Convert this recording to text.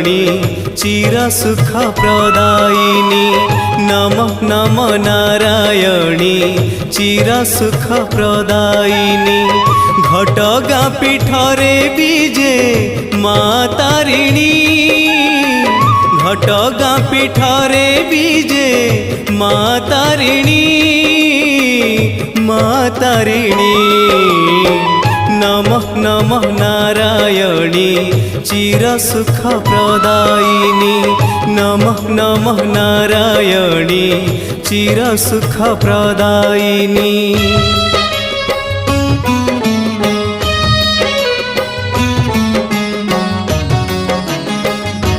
नारायणी चिरसुख प्रदायिनी नमः नमः नारायणी चिरसुख प्रदायिनी घटगाँ पीठरे बीजे माँ तारिणी घटगाँ पीठरे बीजे माँ तारिणी नमः नमः नारायणी चिरसुख प्रदायिनी नमः नमः नारायणी चिरसुख प्रदायिनी।